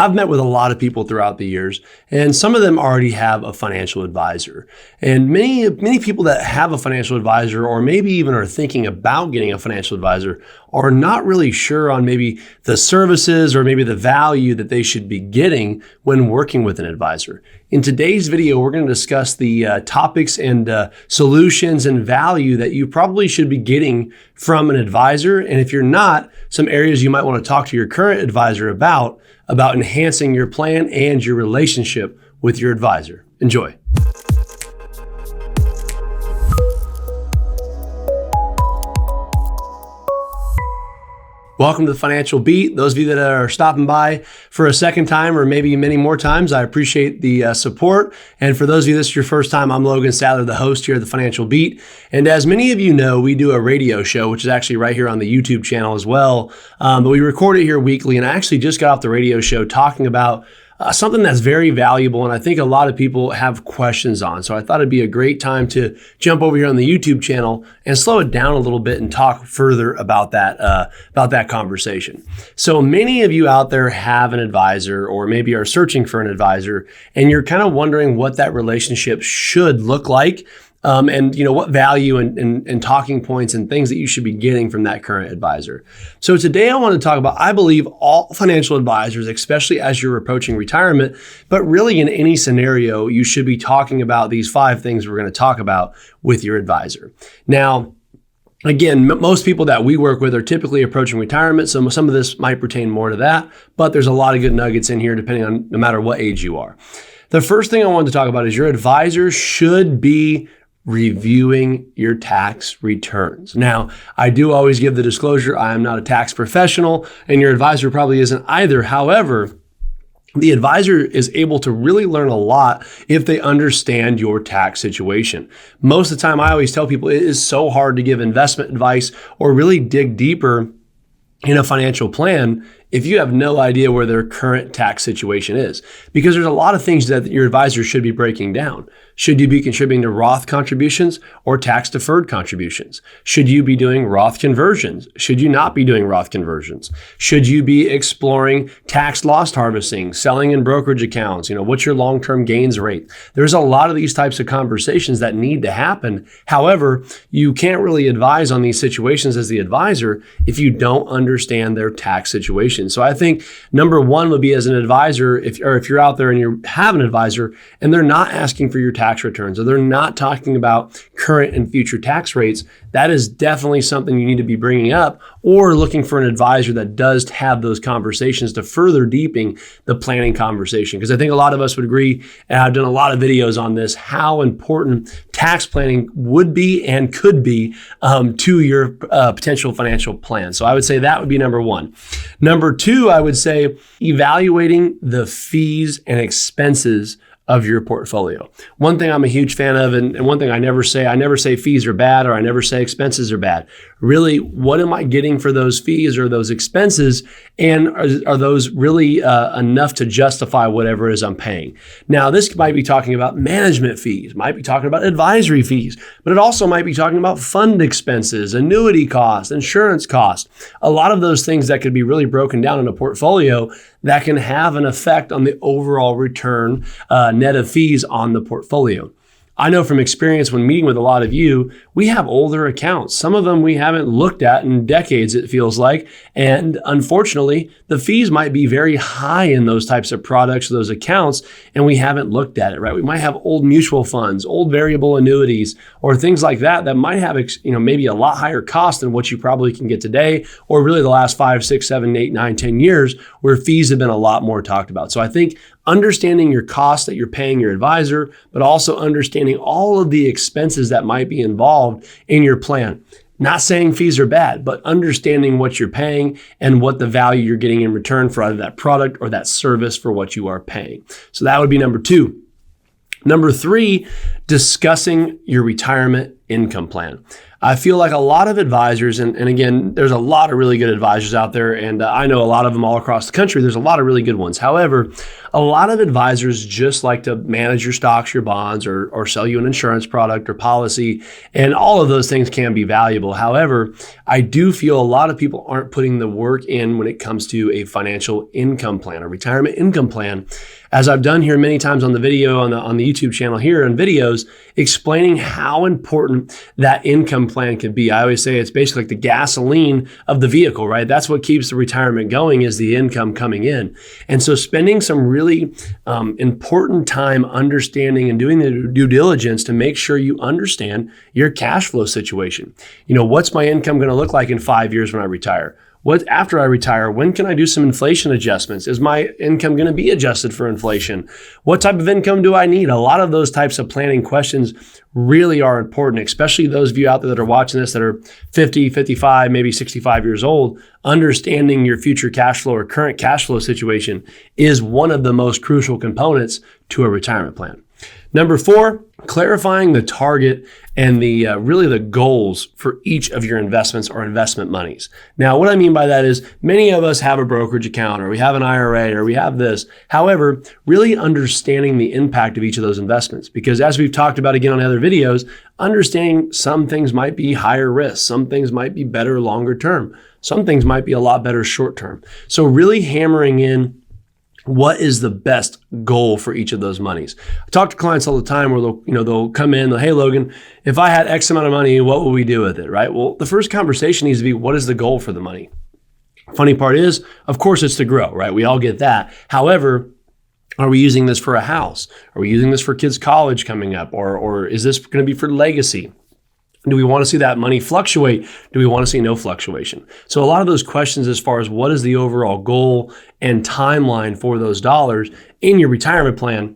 I've met with a lot of people throughout the years, and some of them already have a financial advisor. And many people that have a financial advisor, or maybe even are thinking about getting a financial advisor, are not really sure on maybe the services or maybe the value that they should be getting when working with an advisor. In today's video, we're going to discuss the topics and solutions and value that you probably should be getting from an advisor. And if you're not, some areas you might want to talk to your current advisor about enhancing your plan and your relationship with your advisor. Enjoy. Welcome to the Financial Beat. Those of you that are stopping by for a second time or maybe many more times, I appreciate the support. And for those of you this is your first time, I'm Logan, the host here at the Financial Beat. And as many of you know, we do a radio show, which is actually right here on the YouTube channel as well. But we record it here weekly. And I actually just got off the radio show talking about something that's very valuable, and I think a lot of people have questions on. So I thought it'd be a great time to jump over here on the YouTube channel and slow it down a little bit and talk further about that conversation. So many of you out there have an advisor, or maybe are searching for an advisor, and you're kind of wondering what that relationship should look like. And what value and talking points and things that you should be getting from that current advisor. So today I want to talk about, I believe all financial advisors, especially as you're approaching retirement, but really in any scenario, you should be talking about these 5 things we're going to talk about with your advisor. Now, again, most people that we work with are typically approaching retirement, so some of this might pertain more to that, but there's a lot of good nuggets in here depending on no matter what age you are. The first thing I wanted to talk about is your advisor should be reviewing your tax returns. Now, I do always give the disclosure, I am not a tax professional, and your advisor probably isn't either. However, the advisor is able to really learn a lot if they understand your tax situation. Most of the time, I always tell people it is so hard to give investment advice or really dig deeper in a financial plan if you have no idea where their current tax situation is, because there's a lot of things that your advisor should be breaking down. Should you be contributing to Roth contributions or tax deferred contributions? Should you be doing Roth conversions? Should you not be doing Roth conversions? Should you be exploring tax loss harvesting, selling in brokerage accounts? What's your long-term gains rate? There's a lot of these types of conversations that need to happen. However, you can't really advise on these situations as the advisor if you don't understand their tax situation. So I think number one would be, as an advisor, if you're out there and you have an advisor and they're not asking for your tax returns, or they're not talking about current and future tax rates, that is definitely something you need to be bringing up, or looking for an advisor that does have those conversations to further deepening the planning conversation. Because I think a lot of us would agree, and I've done a lot of videos on this, how important tax planning would be and could be to your potential financial plan. So I would say that would be number one. Number two, I would say evaluating the fees and expenses of your portfolio. One thing I'm a huge fan of, and one thing I never say fees are bad, or I never say expenses are bad. Really, what am I getting for those fees or those expenses? And are those really enough to justify whatever it is I'm paying? Now, this might be talking about management fees, might be talking about advisory fees, but it also might be talking about fund expenses, annuity costs, insurance costs, a lot of those things that could be really broken down in a portfolio that can have an effect on the overall return net of fees on the portfolio. I know from experience when meeting with a lot of you, we have older accounts. Some of them we haven't looked at in decades, it feels like. And unfortunately, the fees might be very high in those types of products, those accounts, and we haven't looked at it, right? We might have old mutual funds, old variable annuities, or things like that might have, maybe a lot higher cost than what you probably can get today, or really the last 5, 6, 7, 8, 9, 10 years where fees have been a lot more talked about. So I think understanding your costs that you're paying your advisor, but also understanding all of the expenses that might be involved in your plan. Not saying fees are bad, but understanding what you're paying and what the value you're getting in return for either that product or that service for what you are paying. So that would be number two. Number three, discussing your retirement income plan. I feel like a lot of advisors, and again, there's a lot of really good advisors out there, and I know a lot of them all across the country. There's a lot of really good ones. However, a lot of advisors just like to manage your stocks, your bonds, or sell you an insurance product or policy, and all of those things can be valuable. However, I do feel a lot of people aren't putting the work in when it comes to a financial income plan, a retirement income plan. As I've done here many times on the video, on the YouTube channel here and videos, explaining how important that income plan can be. I always say it's basically like the gasoline of the vehicle, right? That's what keeps the retirement going, is the income coming in. And so spending some really important time understanding and doing the due diligence to make sure you understand your cash flow situation. What's my income going to look like in 5 years when I retire? What after I retire, when can I do some inflation adjustments? Is my income going to be adjusted for inflation? What type of income do I need? A lot of those types of planning questions really are important, especially those of you out there that are watching this that are 50, 55, maybe 65 years old. Understanding your future cash flow or current cash flow situation is one of the most crucial components to a retirement plan. Number 4, clarifying the target and the really the goals for each of your investments or investment monies. Now, what I mean by that is many of us have a brokerage account, or we have an IRA, or we have this. However, really understanding the impact of each of those investments, because as we've talked about again on other videos, understanding some things might be higher risk, some things might be better longer term, some things might be a lot better short term. So really hammering in what is the best goal for each of those monies. I talk to clients all the time where they'll come in, hey, Logan, if I had X amount of money, what would we do with it, right? Well, the first conversation needs to be, what is the goal for the money? Funny part is, of course, it's to grow, right? We all get that. However, are we using this for a house? Are we using this for kids' college coming up? Or is this going to be for legacy? Do we want to see that money fluctuate? Do we want to see no fluctuation? So a lot of those questions as far as what is the overall goal and timeline for those dollars in your retirement plan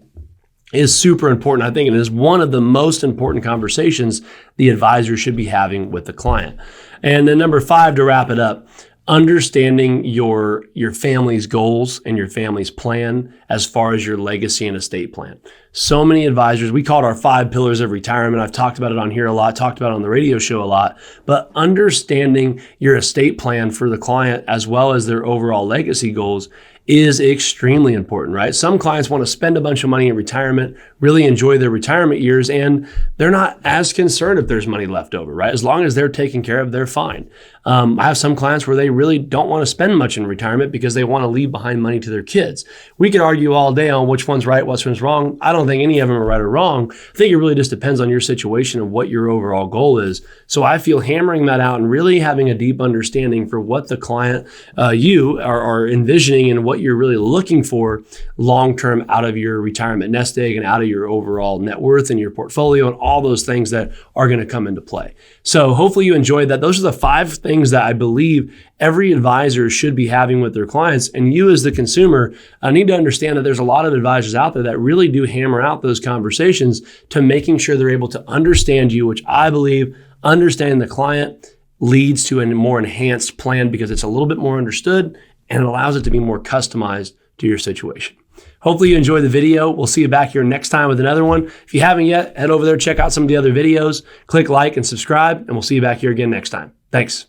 is super important. I think it is one of the most important conversations the advisor should be having with the client. And then number 5, to wrap it up, understanding your family's goals and your family's plan as far as your legacy and estate plan. So many advisors, we call it our 5 pillars of retirement. I've talked about it on here a lot, talked about it on the radio show a lot, but understanding your estate plan for the client as well as their overall legacy goals is extremely important, right? Some clients want to spend a bunch of money in retirement, really enjoy their retirement years, and they're not as concerned if there's money left over, right? As long as they're taken care of, they're fine. I have some clients where they really don't want to spend much in retirement because they want to leave behind money to their kids. We could argue all day on which one's right, which one's wrong. I don't think any of them are right or wrong. I think it really just depends on your situation and what your overall goal is. So I feel hammering that out and really having a deep understanding for what the client, you are envisioning and what you're really looking for long-term out of your retirement nest egg and out of your overall net worth and your portfolio and all those things that are going to come into play. So hopefully you enjoyed that. Those are the 5 things that I believe every advisor should be having with their clients. And you as the consumer need to understand that there's a lot of advisors out there that really do hammer out those conversations to making sure they're able to understand you, which I believe understanding the client leads to a more enhanced plan because it's a little bit more understood and it allows it to be more customized to your situation. Hopefully you enjoyed the video. We'll see you back here next time with another one. If you haven't yet, head over there, check out some of the other videos, click like and subscribe, and we'll see you back here again next time. Thanks.